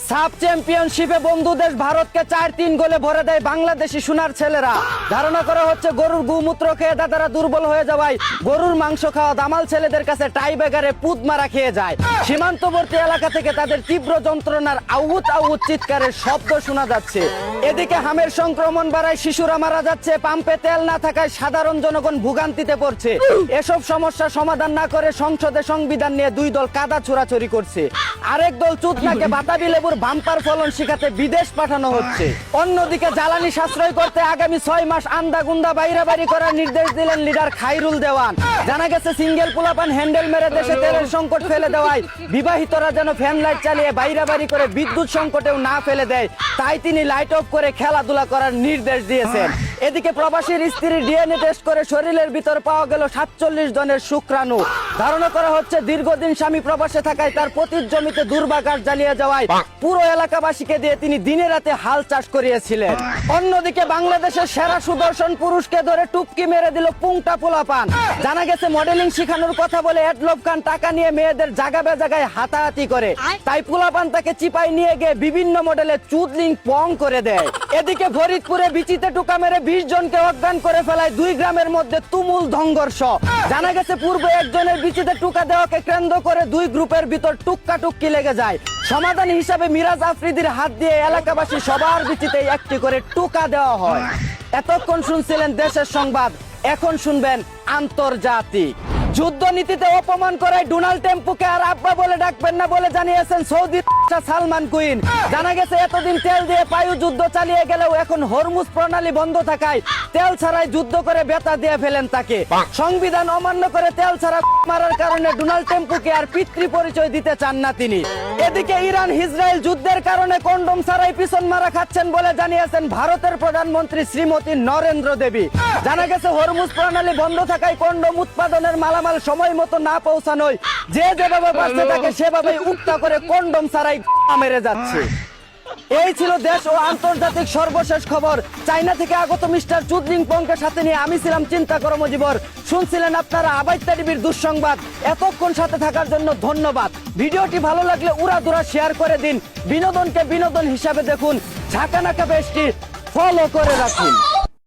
Sub চ্যাম্পিয়নশিপে বন্ধু দেশ ভারতকে 4-3 গোলে ভরে দেয় বাংলাদেশি সোনার ছেলেরা। ধারণা করা হচ্ছে গরুর গোমূত্র খেয়ে দাদারা দুর্বল হয়ে যাওয়ায় গরুর মাংস খাওয়া দামাল ছেলেদের কাছে টাই ব্রেকারে পুত মারা খেয়ে যায়। সীমান্তবর্তী এলাকা থেকে তাদের তীব্র যন্ত্রণার আউত আউত চিৎকারের শব্দ শোনা যাচ্ছে। এদিকে হামের সংক্রমণ বাড়ায় শিশুরা মারা যাচ্ছে, পাম্পে তেল না থাকায় সাধারণ জনগণ ভোগান্তিতে পড়ছে। এসব সমস্যা সমাধান না করে সংসদে সংবিধান নিয়ে দুই দল কাদা ছোড়াছড়ি করছে। আরেক দল চুতনাকে বাতাবি লেবুর বাম্পার ফলন শিখাতে বিদেশ পাঠানো হচ্ছে। অন্যদিকে জ্বালানি সাশ্রয় করতে আগামী 6 মাস আন্দা গুন্দা বাইরে বাড়ি করার নির্দেশ দিলেন লিডার খাইরুল দেওয়ান। জানা গেছে সিঙ্গেল পোলাপান হ্যান্ডেল মেরে দেশে তেলের সংকট ফেলে দেওয়ায় বিবাহিতরা যেন ফ্যান লাইট চালিয়ে বাইরে বাড়ি করে বিদ্যুৎ সংকটেও না ফেলে দেয়, তাই তিনি লাইট অফ করে খেলাধুলা করার নির্দেশ দিয়েছেন। এদিকে প্রবাসীর স্ত্রীর ডিএনএ টেস্ট করে শরীরের ভিতর পাওয়া গেল 47 জনের শুক্রাণু। ধারণা করা হচ্ছে দীর্ঘদিন স্বামী প্রবাসে থাকায় তার পতির জমিতে দুর্বাঘাস জ্বালিয়ে যাওয়ায় পুরো এলাকাবাসীকে দিয়ে তিনি দিনে রাতে হাল চাষ করিয়েছিলেন। অন্যদিকে বাংলাদেশের সেরা সুদর্শন পুরুষকে ধরে টুপকি মেরে দিল পুংটা পোলাপান। জানা গেছে মডেলিং শেখানোর কথা বলে এডলব খান টাকা নিয়ে মেয়েদের জায়গা বেজাগায় হাতাহাতি করে, তাই পোলাপান তাকে চিপাই নিয়ে গিয়ে বিভিন্ন মডেলে চুদলিং পং করে দেয়। এদিকে ফরিদপুরে বিচিতে টুকা মেরে 20 জনকে অজ্ঞান করে ফেলায় 2 গ্রামের মধ্যে তুমুল সংঘর্ষ। জানা গেছে পূর্বে একজনের বিচিতে টুকা দেওয়াকে কেন্দ্র করে 2 গ্রুপের ভিতর টুক্কা টুক্কি লেগে যায়। সমাধান হিসাবে মিরাজ আফ্রিদির হাত দিয়ে এলাকাবাসী সবার বিচিতে একটি করে টুকা দেওয়া হয়। এতক্ষণ শুনছিলেন দেশের সংবাদ, এখন শুনবেন আন্তর্জাতিক। যুদ্ধ নীতিতে অপমান করায় ডোনাল্ড ট্রাম্পকে আর আব্বা বলে ডাকবেন না বলে জানিয়েছেন সৌদি সালমান কুইন। জানা গেছে এতদিন তেল দিয়ে বায়ু যুদ্ধ চালিয়ে গেলেও এখন হরমুজ প্রণালী বন্ধ থাকায় তেল ছাড়াই যুদ্ধ করে বেতা দিয়ে ফেলেন তাকে। সংবিধান অমান্য করে তেল ছাড়া মারার কারণে ডোনাল্ড ট্রাম্পকে আর পিতৃ পরিচয় দিতে চান না তিনি। এদিকে ইরান ইসরায়েল যুদ্ধের কারণে কন্ডম ছাড়াই পিছন মারা খাচ্ছেন বলে জানিয়েছেন ভারতের প্রধানমন্ত্রী শ্রীমতী নরেন্দ্র দেবী। জানা গেছে হরমুজ প্রণালী বন্ধ থাকায় কন্ডম উৎপাদনের মালামাল সময় মতো না পৌঁছানোয় যে যেভাবে পারছে তাকে সেভাবেই উক্তা করে কন্ডম ছাড়াই মেরে যাচ্ছে। এই ছিল দেশ ও আন্তর্জাতিক সর্বশেষ খবর। চায়না থেকে আগত মিস্টার চুদলিং পংকে সাথে নিয়ে আমি ছিলাম চিন্তা কর্মজীবর। শুনছিলেন আপনারা আবাইত্যা টিভির দুঃসংবাদ। এতক্ষণ সাথে থাকার জন্য ধন্যবাদ। ভিডিওটি ভালো লাগলে উড়াধুরা শেয়ার করে দিন। বিনোদনকে বিনোদন হিসাবে দেখুন। ঝাঁকানাকা বেশটি ফলো করে রাখুন।